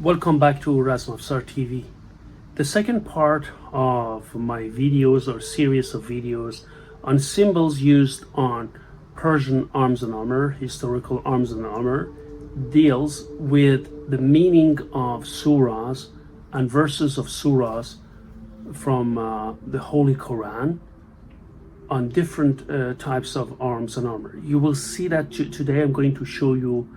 Welcome back to Razmafsar TV. The second part of my videos or series of videos on symbols used on Persian arms and armor, historical arms and armor, deals with the meaning of surahs and verses of surahs from the Holy Qur'an on different types of arms and armor. You will see that today I'm going to show you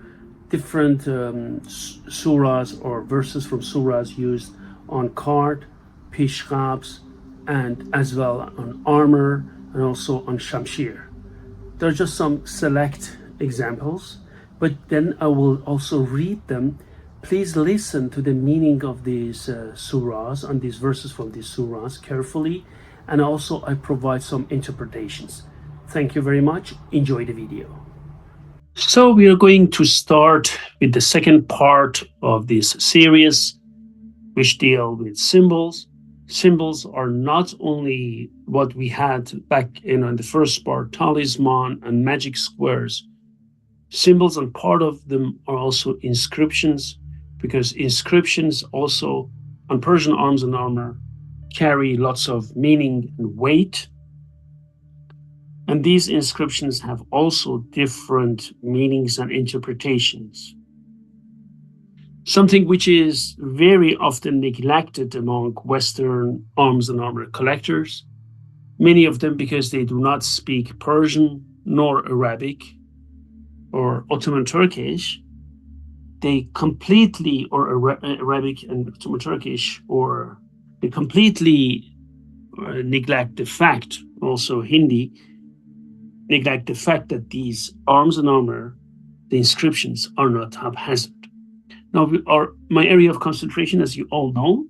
different surahs or verses from surahs used on cart, pishkabs, and as well on armor and also on shamshir. There are just some select examples, but then I will also read them. Please listen to the meaning of these surahs and these verses from these surahs carefully, and also I provide some interpretations. Thank you very much. Enjoy the video. So we are going to start with the second part of this series, which deal with symbols. Symbols are not only what we had back in the first part, talisman and magic squares. Symbols, and part of them are also inscriptions, because inscriptions also on Persian arms and armor carry lots of meaning and weight. And these inscriptions have also different meanings and interpretations. Something which is very often neglected among Western arms and armor collectors, many of them because they do not speak Persian nor Arabic or Ottoman Turkish, they completely, or Arabic and Ottoman Turkish, or they completely neglect the fact, also Hindi, neglect the fact that these arms and armor, the inscriptions, are not haphazard. Now, my area of concentration, as you all know,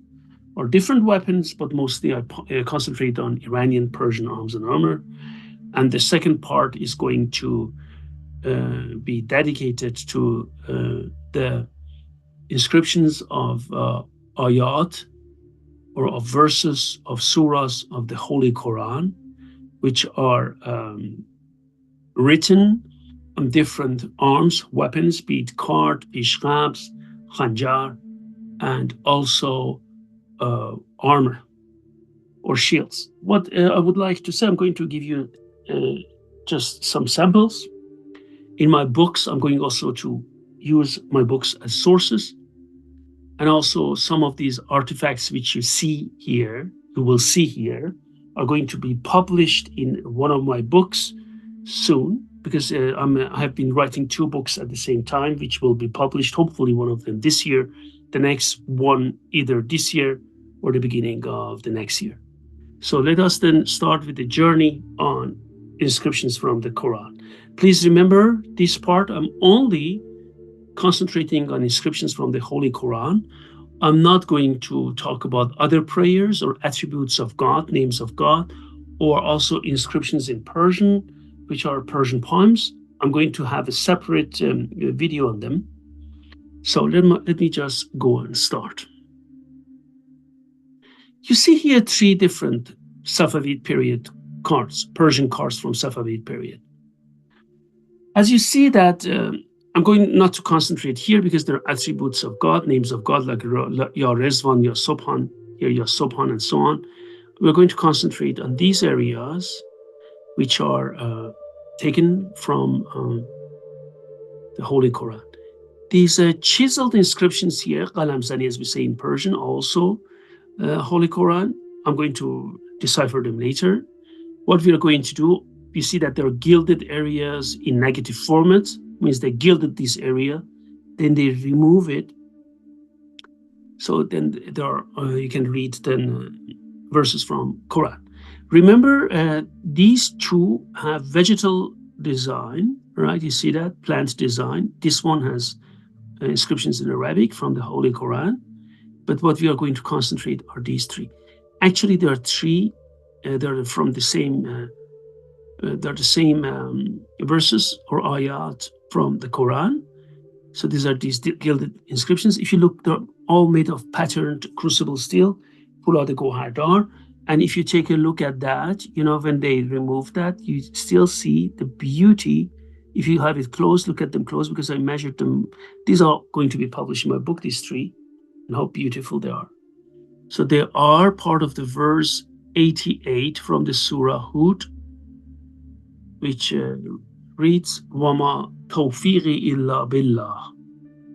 are different weapons, but mostly I concentrate on Iranian Persian arms and armor. And the second part is going to be dedicated to the inscriptions of ayat, or of verses of surahs of the Holy Qur'an, which are written on different arms, weapons, be it cart, pishkabs, khanjar, and also armor or shields. What I would like to say, I'm going to give you just some samples. In my books, I'm going also to use my books as sources. And also some of these artifacts which you will see here, are going to be published in one of my books soon, because I have been writing two books at the same time, which will be published, hopefully one of them this year, the next one either this year or the beginning of the next year. So let us then start with the journey on inscriptions from the Quran. Please remember this part, I'm only concentrating on inscriptions from the Holy Quran. I'm not going to talk about other prayers or attributes of God, names of God, or also inscriptions in Persian, which are Persian poems. I'm going to have a separate video on them. So let me just go and start. You see here three different Safavid period cards, Persian cards from Safavid period. As you see that, I'm going not to concentrate here because there are attributes of God, names of God, like Ya Rezvan, Ya Subhan, here Ya Subhan, and so on. We're going to concentrate on these areas, which are taken from the Holy Quran. These chiseled inscriptions here, Qalamzani, as we say in Persian, also Holy Quran. I'm going to decipher them later. What we are going to do, you see that there are gilded areas in negative format, means they gilded this area, then they remove it. So then there are, you can read then verses from Quran. Remember, these two have vegetal design, right? You see that, plant design. This one has inscriptions in Arabic from the Holy Quran. But what we are going to concentrate are these three. Actually, there are three. They're from the same. They're the same verses or ayat from the Quran. So these are these gilded inscriptions. If you look, they're all made of patterned crucible steel, Pulad Gohardar. And if you take a look at that, when they remove that, you still see the beauty. If you have it close, look at them close, because I measured them. These are going to be published in my book, these three. and how beautiful they are. So they are part of the verse 88 from the Surah Hud, which reads, Wama tawfiqi illa billah,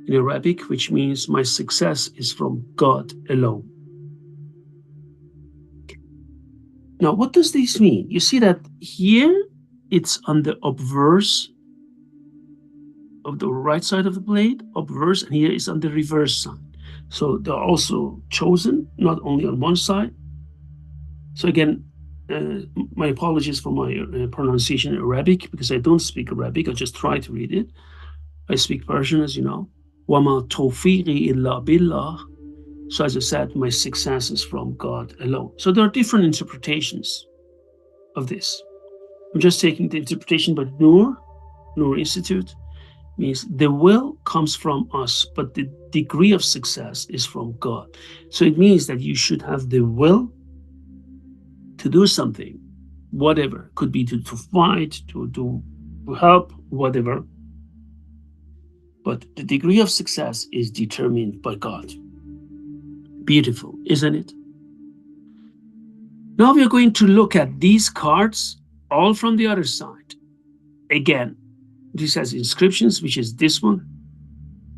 in Arabic, which means my success is from God alone. Now, what does this mean? You see that here it's on the obverse of the right side of the blade, obverse, and here is on the reverse side. So they're also chosen, not only on one side. So again, my apologies for my pronunciation in Arabic, because I don't speak Arabic, I just try to read it. I speak Persian, as you know. Wama tawfiqi illa billah. So as I said, my success is from God alone. So there are different interpretations of this. I'm just taking the interpretation by Noor Institute, means the will comes from us, but the degree of success is from God. So it means that you should have the will to do something, whatever, could be to fight, to help, whatever. But the degree of success is determined by God. Beautiful, isn't it? Now we are going to look at these cards all from the other side. Again, this has inscriptions, which is this one,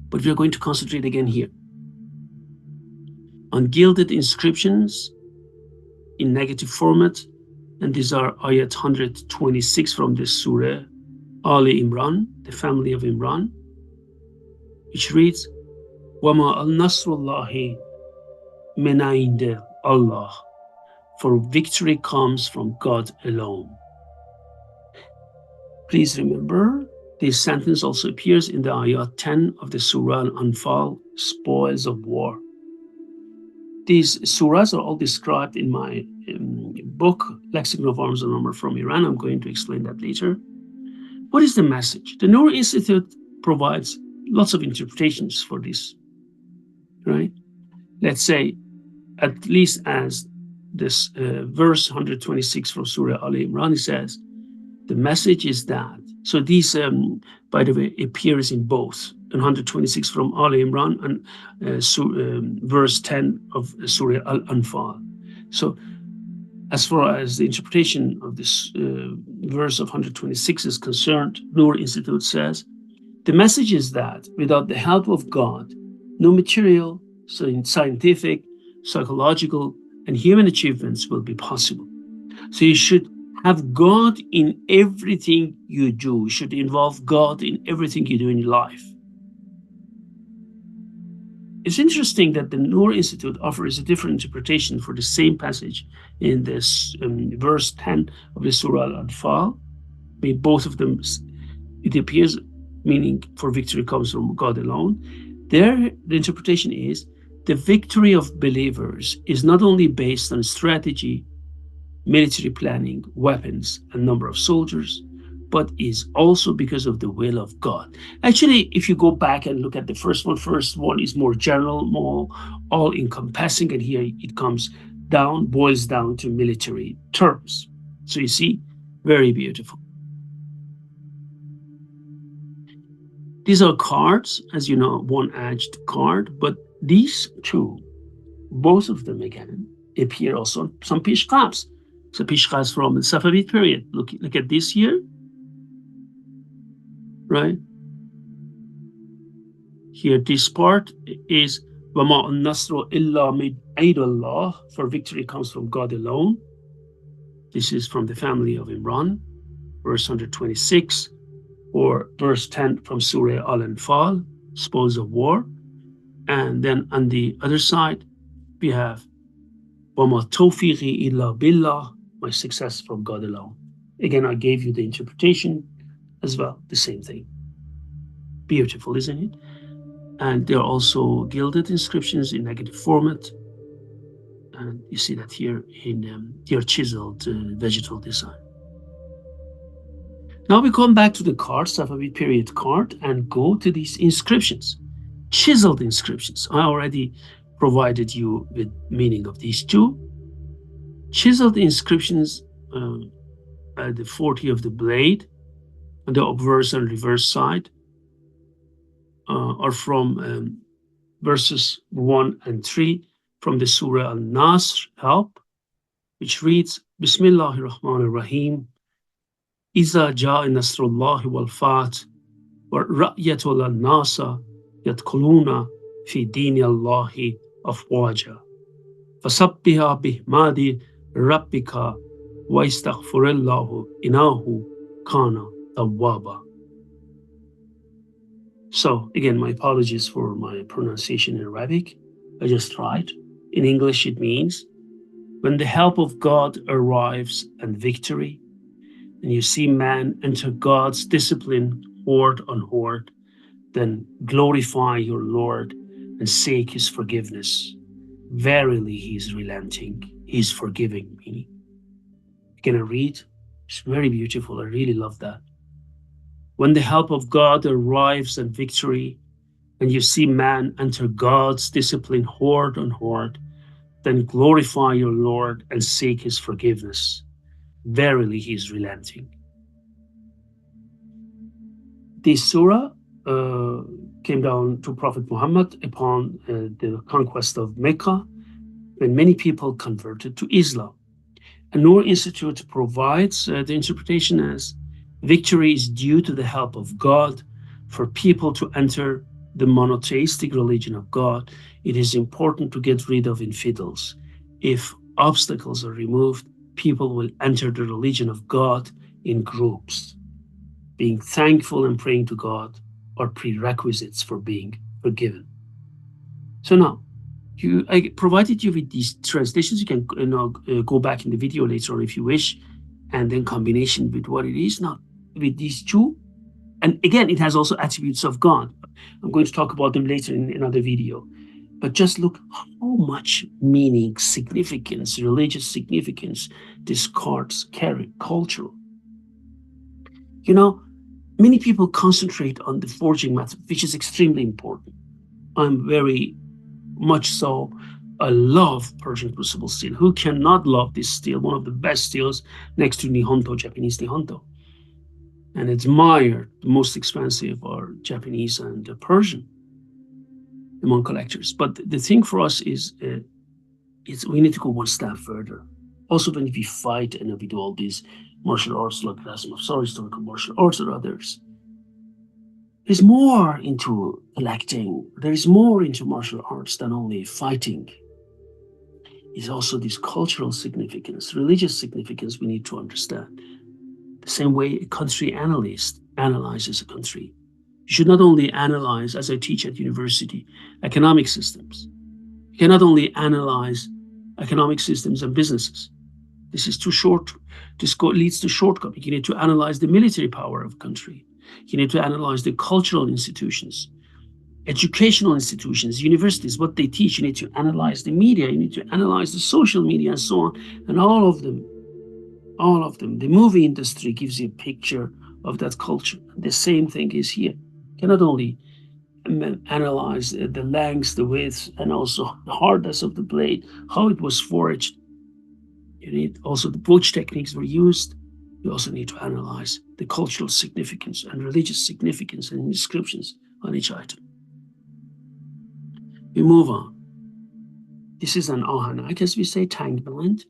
but we are going to concentrate again here on gilded inscriptions in negative format, and these are ayat 126 from the Surah Ali Imran, the family of Imran, which reads, Wama al-Nasrullahi min Allah, for victory comes from God alone. Please remember, this sentence also appears in the ayat 10 of the Surah Al-Anfal, spoils of war. These surahs are all described in my book, Lexicon of Arms and Armor from Iran. I'm going to explain that later. What is the message? The Noor Institute provides lots of interpretations for this, right? Let's say, at least as this verse 126 from Surah Al Imran says, the message is that, so these, by the way, appears in both, 126 from Al Imran and verse 10 of Surah Al Anfal. So as far as the interpretation of this verse of 126 is concerned, Noor Institute says, the message is that without the help of God, no material, scientific, psychological, and human achievements will be possible. So you should have God in everything you do. You should involve God in everything you do in your life. It's interesting that the Noor Institute offers a different interpretation for the same passage in this verse 10 of the Surah Al-Anfal. I mean, both of them, it appears, meaning for victory comes from God alone. There, the interpretation is the victory of believers is not only based on strategy, military planning, weapons, and number of soldiers, but is also because of the will of God. Actually, if you go back and look at the first one is more general, more all-encompassing, and here it comes down, boils down to military terms. So you see, very beautiful. These are cards, as you know, one-edged card, but these two, both of them again, appear also on some pishqabs. So pishqabs from the Safavid period. Look at this here, right? Here, this part is وَمَا النَّصْرُ إِلَّا مِنْ عِنْدِ اللَّهِ, for victory comes from God alone. This is from the family of Imran, verse 126, or verse 10 from Surah Al-Anfal, spoils of war. And then on the other side, we have وَمَا تَوْفِيقِي إِلَّا بِاللَّهِ, my success from God alone. Again, I gave you the interpretation as well, the same thing. Beautiful, isn't it? And there are also gilded inscriptions in negative format. And you see that here in their chiseled vegetal design. Now we come back to the card, Safavid period card, and go to these inscriptions, chiseled inscriptions. I already provided you with meaning of these two. Chiseled inscriptions at the 40 of the blade, on the obverse and reverse side, are from verses 1 and 3 from the Surah Al-Nasr, help, which reads, Bismillahir Rahmanir Rahim, Iza ja'a nasrullahi wal fath, wa ra'yatul nasa yadkhuluna fi dini Allahi afwaja. Fasabbiha bihmadi rabbika wa istaghfirillahu innahu kana tawwaba. So again, my apologies for my pronunciation in Arabic. I just tried. In English, it means, when the help of God arrives and victory, and you see man enter God's discipline horde on horde, then glorify your Lord and seek his forgiveness. Verily he is relenting, he is forgiving, meaning. Can I read? It's very beautiful. I really love that. When the help of God arrives and victory, and you see man enter God's discipline horde on horde, then glorify your Lord and seek his forgiveness. Verily he is relenting. This surah came down to Prophet Muhammad upon the conquest of Mecca, when many people converted to Islam. And Noor Institute provides the interpretation as, victory is due to the help of God for people to enter the monotheistic religion of God. It is important to get rid of infidels. If obstacles are removed, people will enter the religion of God in groups. Being thankful and praying to God are prerequisites for being forgiven. So now, I provided you with these translations. You can go back in the video later on if you wish, and then combination with what it is now with these two. And again, it has also attributes of God. I'm going to talk about them later in another video. But just look how much meaning, significance, religious significance these cards carry, cultural. You know, many people concentrate on the forging method, which is extremely important. I'm very much so. I love Persian crucible steel. Who cannot love this steel? One of the best steels next to Nihonto, Japanese Nihonto. And admire the most expensive are Japanese and Persian among collectors. But the thing for us is we need to go one step further. Also, when we fight and we do all these martial arts like Rasimov, historical martial arts or others, there's more into collecting. There is more into martial arts than only fighting. It's also this cultural significance, religious significance we need to understand. The same way a country analyst analyzes a country. You should not only analyze, as I teach at university, economic systems. You cannot only analyze economic systems and businesses. This is too short. This leads to shortcoming. You need to analyze the military power of a country. You need to analyze the cultural institutions, educational institutions, universities, what they teach. You need to analyze the media. You need to analyze the social media and so on. And all of them. The movie industry gives you a picture of that culture. The same thing is here. You cannot only analyze the length, the width, and also the hardness of the blade, how it was forged. You need also which techniques were used. You also need to analyze the cultural significance and religious significance and inscriptions on each item. We move on. This is an ahanak, as we say, tanglement,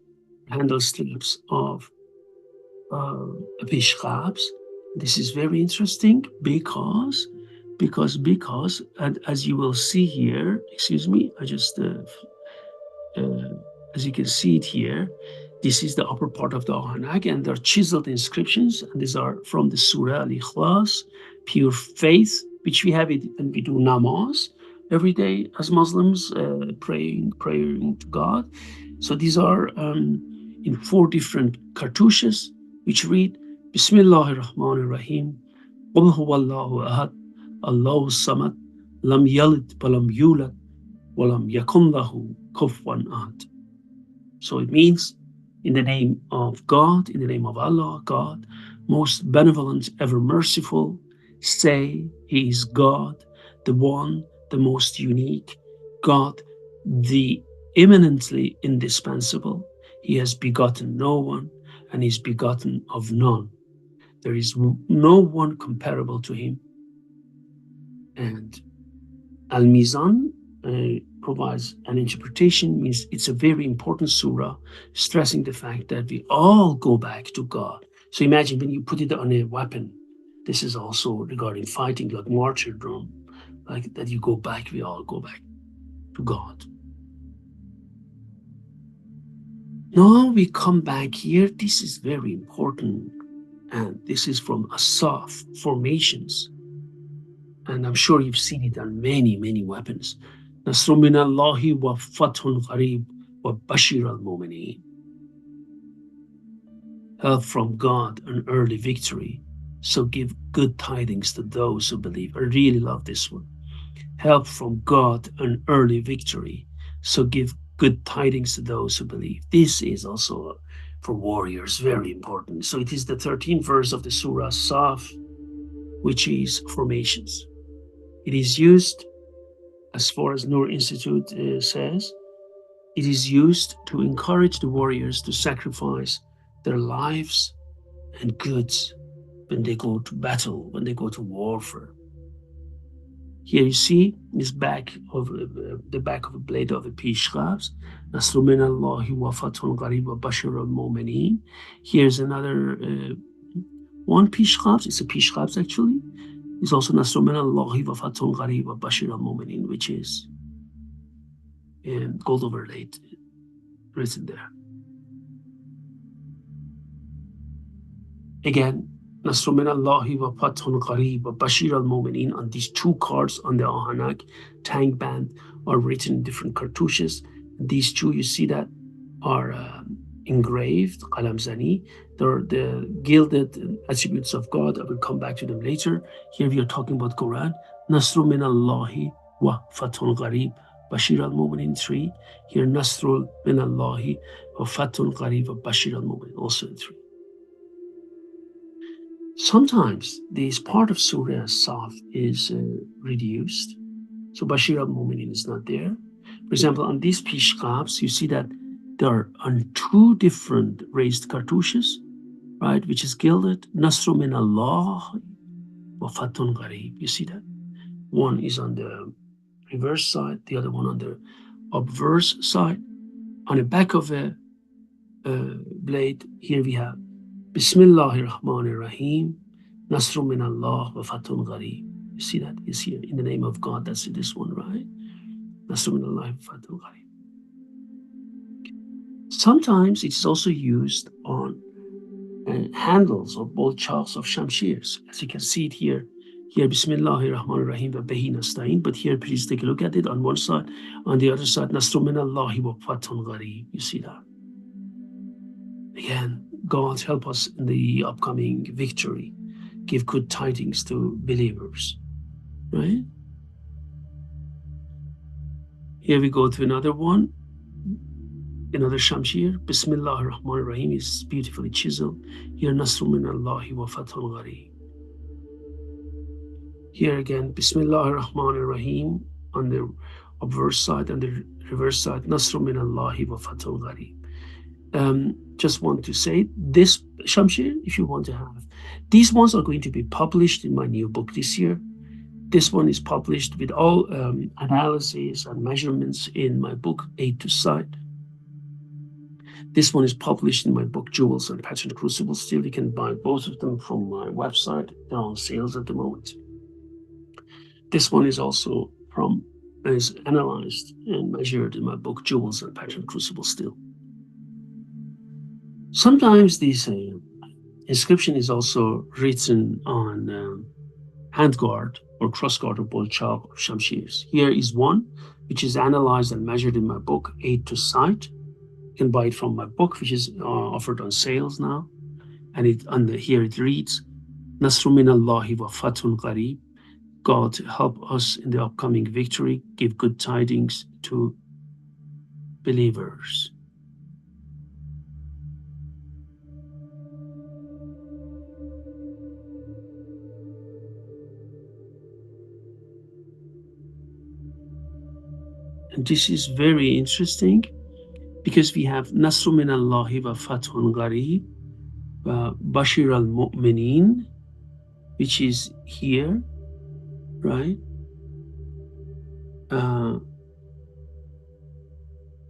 handle strips of pishkhabs. This is very interesting because, and as you will see here, excuse me, I just, as you can see it here, this is the upper part of the ahanak, and there are chiseled inscriptions, and these are from the Surah Al-Ikhlas, pure faith, which we have it when we do namaz every day as Muslims, praying to God. So these are in 4 different cartouches, which read, Bismillahir Rahmanir Rahim, Qul huwallahu ahad, Allahu samad, lam yalid walam yulad, walam yakun lahu kufuwan ahad. So it means, in the name of God, in the name of Allah, God, most benevolent, ever merciful, say, He is God, the one, the most unique, God, the eminently indispensable. He has begotten no one, and is begotten of none. There is no one comparable to him. And Al-Mizan provides an interpretation, means it's a very important surah, stressing the fact that we all go back to God. So imagine when you put it on a weapon. This is also regarding fighting, like martyrdom, like that you go back, we all go back to God. Now we come back here. This is very important. And this is from Asaf formations. And I'm sure you've seen it on many, many weapons. Nasru min Allahi wa fathun gharib wa bashir al-mu'mineen. Help from God, an early victory. So give good tidings to those who believe. I really love this one. Help from God, an early victory. So give good tidings to those who believe. This is also for warriors, very important. So it is the 13th verse of the Surah Saf, which is formations. It is used, as far as Noor Institute says, it is used to encourage the warriors to sacrifice their lives and goods when they go to battle, when they go to warfare. Here you see this back of the back of a blade of a pishkhabs. Nasru min Allahi wa fathun gharib wa bashir al-mu'mineen. Here's another one pishkhabs. It's a pishkhabs actually. It's also Nasru min Allahi wa fathun gharib wa bashir al-mu'mineen, which is gold overlaid, written there. Again, Nasru min Allahi wa fathun gharib wa bashir al-mu'mineen. On these two cards on the Ahanak tank band are written in different cartouches. These two, you see that, are engraved, qalam zani. They're the gilded attributes of God. I will come back to them later. Here we are talking about Qur'an. Nasru min Allahi wa fathun gharib bashir al-mu'mineen 3. Here Nasru min Allahi wa fathun gharib wa bashir al-mu'mineen, also in 3. Sometimes this part of Surah Saf is reduced. So Bashir al-Mu'mineen is not there. For example, on these pishkhabs, you see that there are on two different raised cartouches, right, which is gilded. Nasru min Allah wa fathun gharib. You see that? One is on the reverse side, the other one on the obverse side. On the back of a blade, here we have Bismillahir Rahmanir Rahim, Nasru min Allah wa fathun gharib. You see that is here, in the name of God. That's this one, right? Nasru min Allah wa fathun gharib. Sometimes it's also used on handles or bolt chalks of shamshirs. As you can see it here. Here, Bismillahir Rahmanir Rahim wa bihi nasta'in. But here, please take a look at it on one side. On the other side, Nasru min Allahi wa fathun gharib. You see that? Again, God help us in the upcoming victory. Give good tidings to believers, right? Here we go to another one, another shamshir. Bismillahir Rahmanir Rahim is beautifully chiseled. Here, Nasru min Allahi wa fathun gharib. Here again, Bismillahir Rahmanir Rahim on the obverse side and the reverse side, Nasru min Allahi wa fathun gharib. Just want to say this shamshir, if you want to have, these ones are going to be published in my new book this year. This one is published with all analyses and measurements in my book, Aid to Sight. This one is published in my book, Jewels and Patterned Crucibles. Still, you can buy both of them from my website. They're on sales at the moment. This one is also is analyzed and measured in my book, Jewels and Patterned Crucibles still. Sometimes this inscription is also written on handguard or crossguard or bolt chalk or shamshirs. Here is one which is analyzed and measured in my book, Aid to Sight. You can buy it from my book, which is offered on sales now. And here it reads, Nasru min Allahi wa fathun gharib. God help us in the upcoming victory. Give good tidings to believers. And this is very interesting because we have Nasru min Allahi wa fathun gharib wa bashir al-mu'mineen, which is here, right?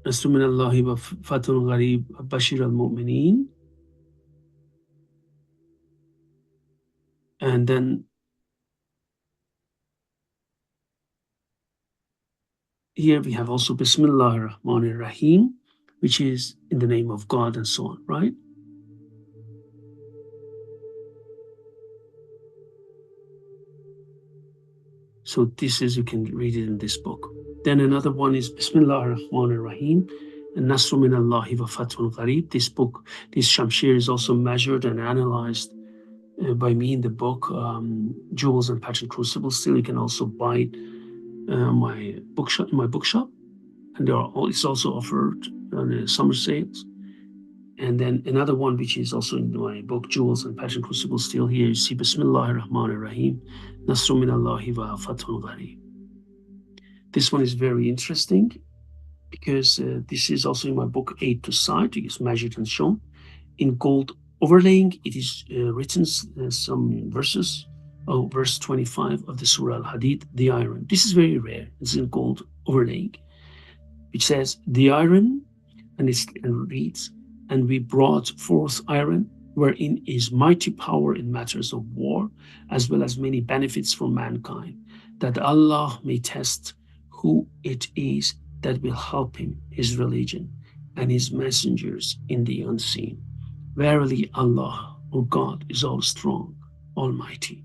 نصر من الله وفتح غريب بشير المؤمنين. And then here we have also Bismillah ar-Rahman ar-Rahim, which is in the name of God and so on, right? So this is, you can read it in this book. Then another one is Bismillah ar-Rahman ar-Rahim and Nasr min Allahi wa Fathun Gharib. This book, this Shamshir is also measured and analyzed by me in the book, Jewels and Patent Crucibles. Still, you can also buy it my bookshop, in my bookshop. And it's also offered on summer sales. And then another one, which is also in my book, Jewels and Patent Crucibles. Still here, you see Bismillah ar-Rahman ar-Rahim, Nasr min Allahi wa Fathun Gharib. This one is very interesting because this is also in my book, Aid to Sight. It is measured and shown. In gold overlaying, it is written some verses. Oh, verse 25 of the Surah Al-Hadid, the iron. This is very rare. It's in gold overlaying, which says, the iron, and it reads, and we brought forth iron, wherein is mighty power in matters of war, as well as many benefits for mankind, that Allah may test who it is that will help him, his religion, and his messengers in the unseen. Verily Allah, or God, is all strong, almighty.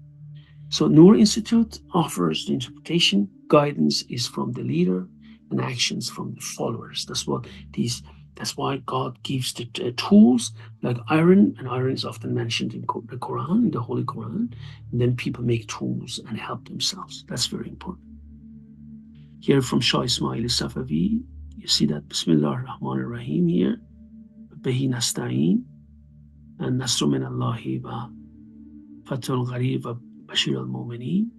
So Noor Institute offers the interpretation. Guidance is from the leader and actions from the followers. That's why God gives the tools like iron, and iron is often mentioned in the Quran, in the Holy Quran. And then people make tools and help themselves. That's very important. Here from Shah Ismail Safavi, you see that Bismillah ar-Rahman ar-Rahim here, Bihi Nasta'in, and Nasr min Allahi wa Fathul Gharib wa Bashir al-Mu'mineen.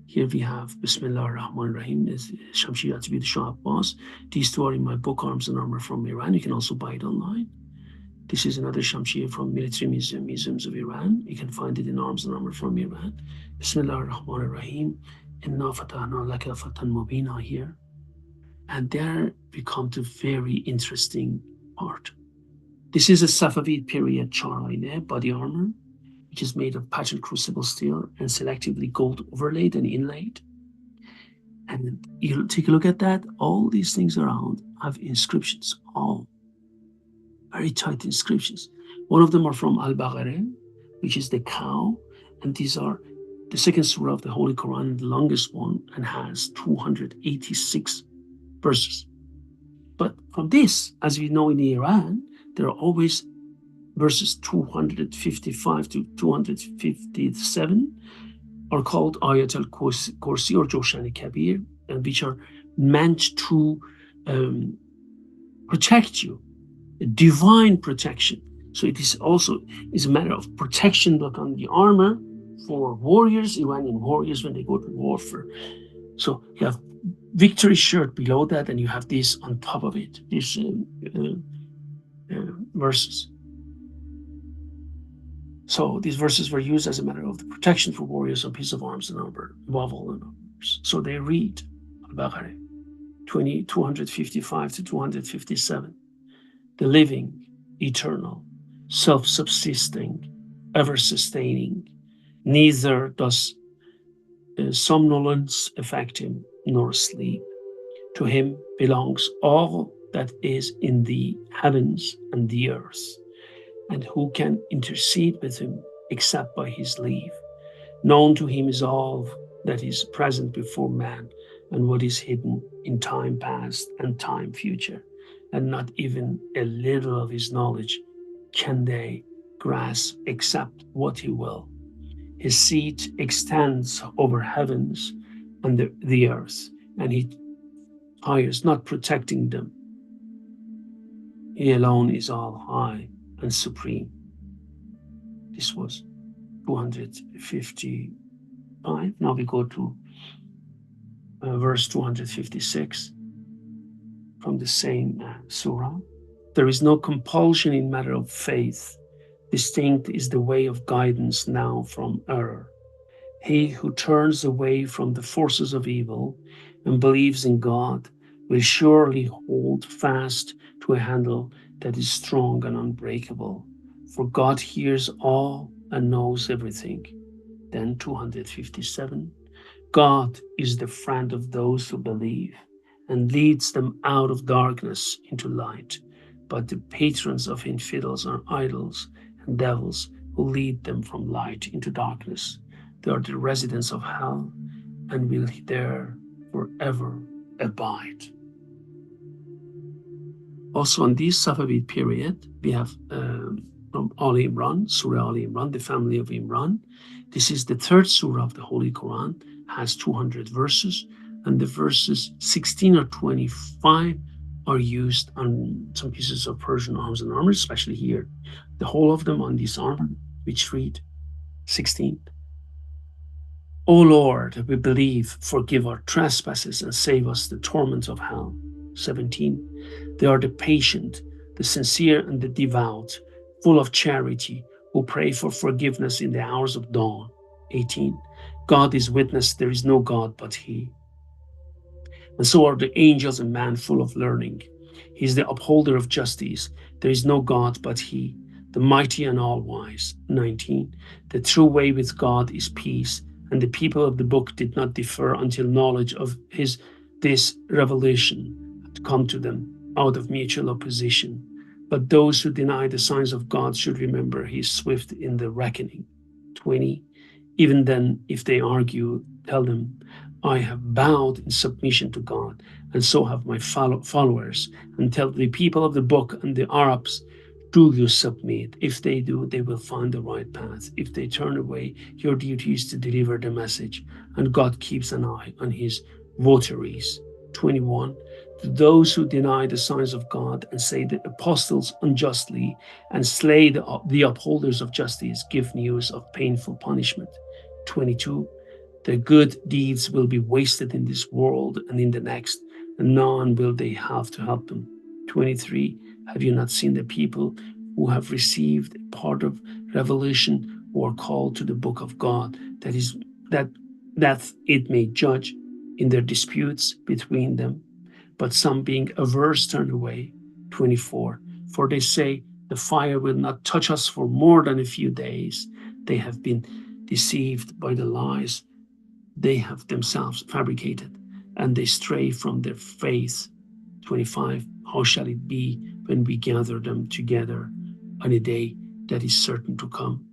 Here we have Bismillah ar-Rahman ar-Rahim, is Shamshir Attribute Shah Abbas. These two are in my book, Arms and Armor from Iran. You can also buy it online. This is another Shamshir from Military Museums of Iran. You can find it in Arms and Armor from Iran. Bismillah ar-Rahman ar-Rahim. Inna fatahna laka fatan mubina here. And there we come to very interesting part. This is a Safavid period Charaine body armor, which is made of patent crucible steel and selectively gold overlaid and inlaid. And you take a look at that, all these things around have inscriptions, all very tight inscriptions. One of them are from Al-Baqarah, which is the cow, and these are the second surah of the Holy Quran, the longest one, and has 286 verses. But from this, as we know in Iran, there are always verses 255 to 257 are called Ayat al-Kursi or Joshan Kabir, and which are meant to protect you, divine protection. So it is also a matter of protection, but on the armor for warriors, Iranian warriors, when they go to warfare. So you have victory shirt below that, and you have this on top of it, these verses. So these verses were used as a matter of the protection for warriors on piece of arms and armor, above all the numbers. So they read Al-Baqarah 255 to 257. The living, eternal, self-subsisting, ever-sustaining, neither does somnolence affect him, nor sleep. To him belongs all that is in the heavens and the earth, and who can intercede with him except by his leave. Known to him is all that is present before man, and what is hidden in time past and time future, and not even a little of his knowledge can they grasp except what he will. His seat extends over heavens and the earth, and he tires not protecting them. He alone is all high and supreme. This was 255. Now we go to verse 256 from the same surah. There is no compulsion in matter of faith. Distinct is the way of guidance now from error. He who turns away from the forces of evil and believes in God will surely hold fast to a handle that is strong and unbreakable. For God hears all and knows everything. Then 257. God is the friend of those who believe and leads them out of darkness into light. But the patrons of infidels are idols and devils who lead them from light into darkness. They are the residents of hell and will there forever abide. Also, in this Safavid period, we have from Al Imran, Surah Al Imran, the family of Imran. This is the third surah of the Holy Quran, has 200 verses, and the verses 16 or 25 are used on some pieces of Persian arms and armor, especially here. The whole of them on this armor, which read 16. O Lord, we believe, forgive our trespasses and save us the torment of hell. 17. They are the patient, the sincere, and the devout, full of charity, who pray for forgiveness in the hours of dawn. 18. God is witness, there is no God but He. And so are the angels and man full of learning. He is the upholder of justice. There is no God but He, the mighty and all-wise. 19. The true way with God is peace, and the people of the book did not differ until knowledge of this revelation had come to them out of mutual opposition. But those who deny the signs of God should remember He is swift in the reckoning. 20. Even then, if they argue, tell them, I have bowed in submission to God, and so have my followers. And tell the people of the book and the Arabs, do you submit? If they do, they will find the right path. If they turn away, your duty is to deliver the message, and God keeps an eye on His votaries. 21. To those who deny the signs of God and say the apostles unjustly and slay the upholders of justice, give news of painful punishment. 22. Their good deeds will be wasted in this world and in the next, and none will they have to help them. 23. Have you not seen the people who have received a part of revelation, who are called to the book of God, that it may judge in their disputes between them? But some, being averse, turn away. 24. For they say, the fire will not touch us for more than a few days. They have been deceived by the lies they have themselves fabricated, and they stray from their faith. 25. How shall it be when we gather them together on a day that is certain to come,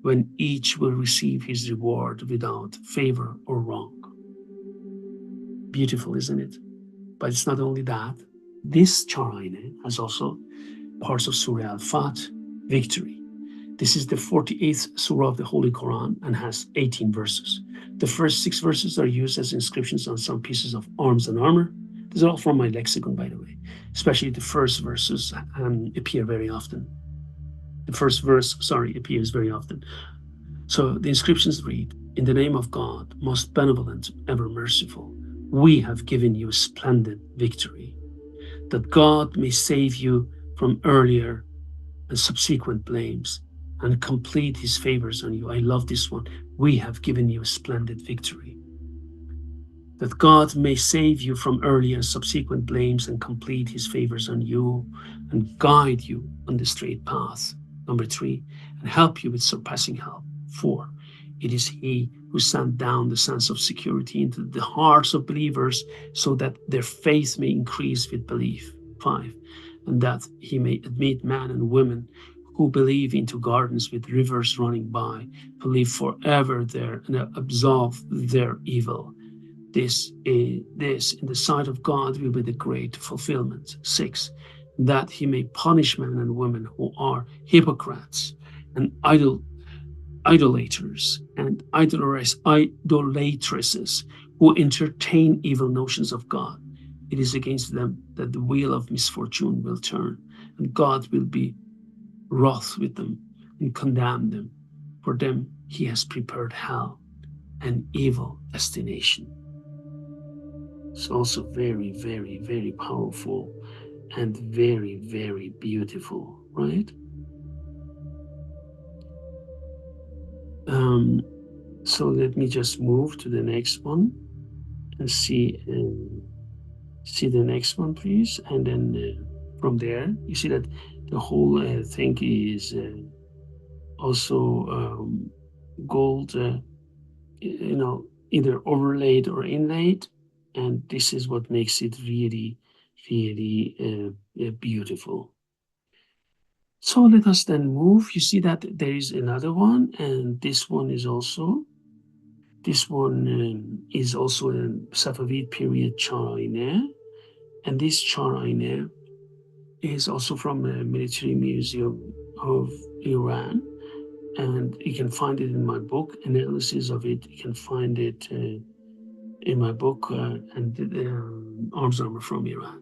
when each will receive his reward without favor or wrong? Beautiful, isn't it? But it's not only that. This Charine has also parts of Surah Al-Fat, victory. This is the 48th surah of the Holy Quran and has 18 verses. The first 6 verses are used as inscriptions on some pieces of arms and armor. These are all from my lexicon, by the way. Especially the first verses appear very often. The first verse, appears very often. So the inscriptions read, in the name of God, most benevolent, ever merciful, we have given you splendid victory, that God may save you from earlier and subsequent blames and complete His favors on you. I love this one. We have given you a splendid victory. That God may save you from earlier and subsequent blames and complete His favors on you and guide you on the straight path. Number 3, and help you with surpassing help. 4, it is He who sent down the sense of security into the hearts of believers so that their faith may increase with belief. 5, and that He may admit men and women who believe into gardens with rivers running by, who live forever there and absolve their evil. This in the sight of God will be the great fulfillment. 6, that He may punish men and women who are hypocrites and idolaters and idolatresses who entertain evil notions of God. It is against them that the wheel of misfortune will turn, and God will be wroth with them and condemn them. For them He has prepared hell, an evil destination. It's also very, very, very powerful and very, very beautiful, right? So let me just move to the next one and see. See the next one, please. And then from there, you see that the whole thing is also gold, either overlaid or inlaid. And this is what makes it really, really beautiful. So let us then move. You see that there is another one, and this one is also a Safavid period China, and this China is also from a military museum of Iran, and you can find it in my book, analysis of it. You can find it in my book, and arms armor from Iran.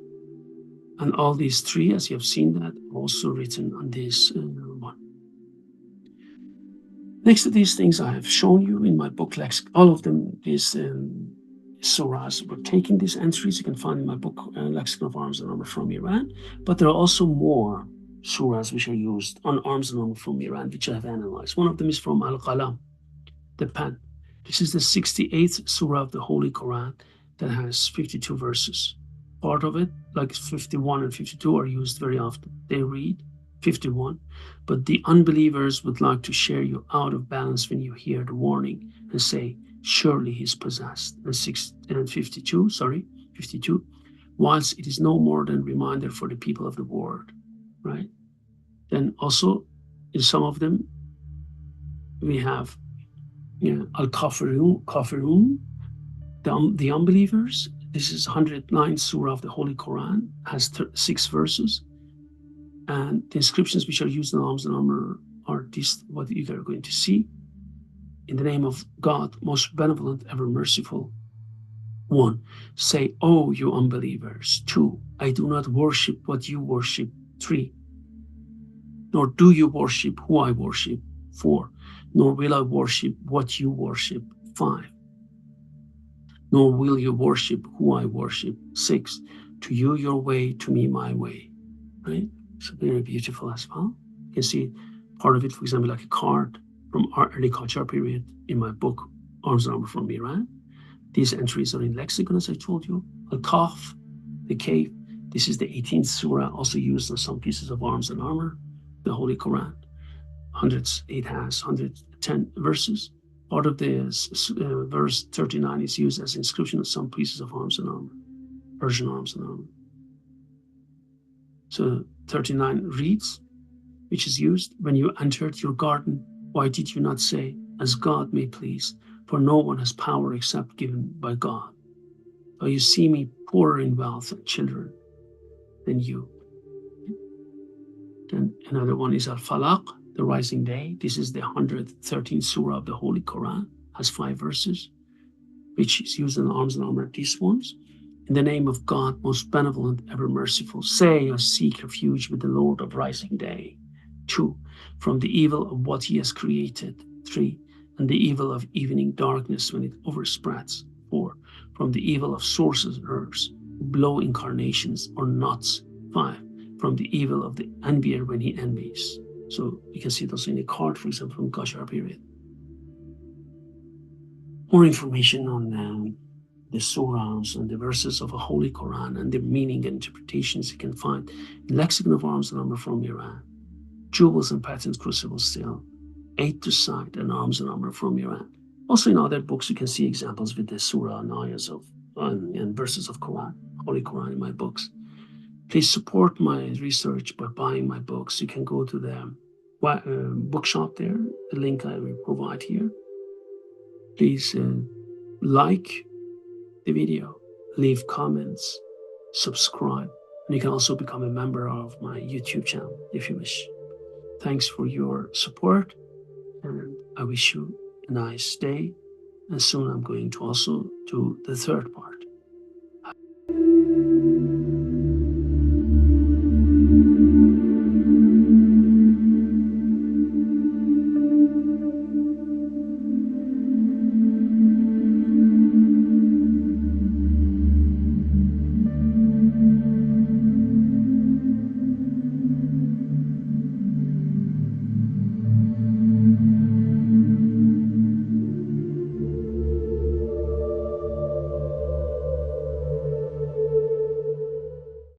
And all these three, as you have seen that, also written on this one. Next to these things I have shown you in my book, all of them, these surahs, we're taking these entries you can find in my book, Lexicon of Arms and Armor from Iran. But there are also more surahs which are used on arms and armor from Iran, which I have analyzed. One of them is from Al-Qalam, the pen. This is the 68th surah of the Holy Quran that has 52 verses. Part of it, like 51 and 52, are used very often. They read 51, but the unbelievers would like to share you out of balance when you hear the warning and say, surely he's possessed. And 52, whilst it is no more than a reminder for the people of the world, right? Then also in some of them, we have Al-Kafirun, the unbelievers. This is 109th surah of the Holy Quran, has 6 verses. And the inscriptions which are used in arms and armor are this, what you are going to see. In the name of God, most benevolent, ever merciful. 1. Say, oh, you unbelievers. 2. I do not worship what you worship. 3. Nor do you worship who I worship. 4. Nor will I worship what you worship. 5. Nor will you worship who I worship. 6. To you your way, to me my way. Right? So very beautiful as well. You can see part of it, for example, like a card from our early Qajar period in my book, Arms and Armor from Iran. These entries are in lexicon, as I told you. Al-Kahf, the cave. This is the 18th surah, also used on some pieces of arms and armor, the Holy Quran. It has 110 verses. Part of this verse 39 is used as inscription of some pieces of arms and armor, Persian arms and armor. So 39 reads, which is used, when you entered your garden, why did you not say, as God may please, for no one has power except given by God. Though you see me poorer in wealth and children than you. Then another one is Al-Falaq, the rising day. This is the 113th surah of the Holy Quran, has 5 verses, which is used in arms and armor, these ones. In the name of God, most benevolent, ever merciful, say, I seek refuge with the Lord of rising day. 2. From the evil of what he has created. 3. And the evil of evening darkness when it overspreads. 4. From the evil of sorcerers who blow incarnations or knots. 5. From the evil of the envier when he envies. So you can see those in a card, for example, from Qajar period. More information on the surahs and the verses of the Holy Quran and their meaning and interpretations you can find in Lexicon of Arms and Armor from Iran. Jewels and patents, crucibles still. 8 to sight and arms and armor from Iran. Also in other books you can see examples with the surah and ayahs of and verses of Quran, Holy Quran in my books. Please support my research by buying my books. You can go to the bookshop there, the link I will provide here. Please like the video, leave comments, subscribe, and you can also become a member of my YouTube channel if you wish. Thanks for your support, and I wish you a nice day. And soon I'm going to also do the third part.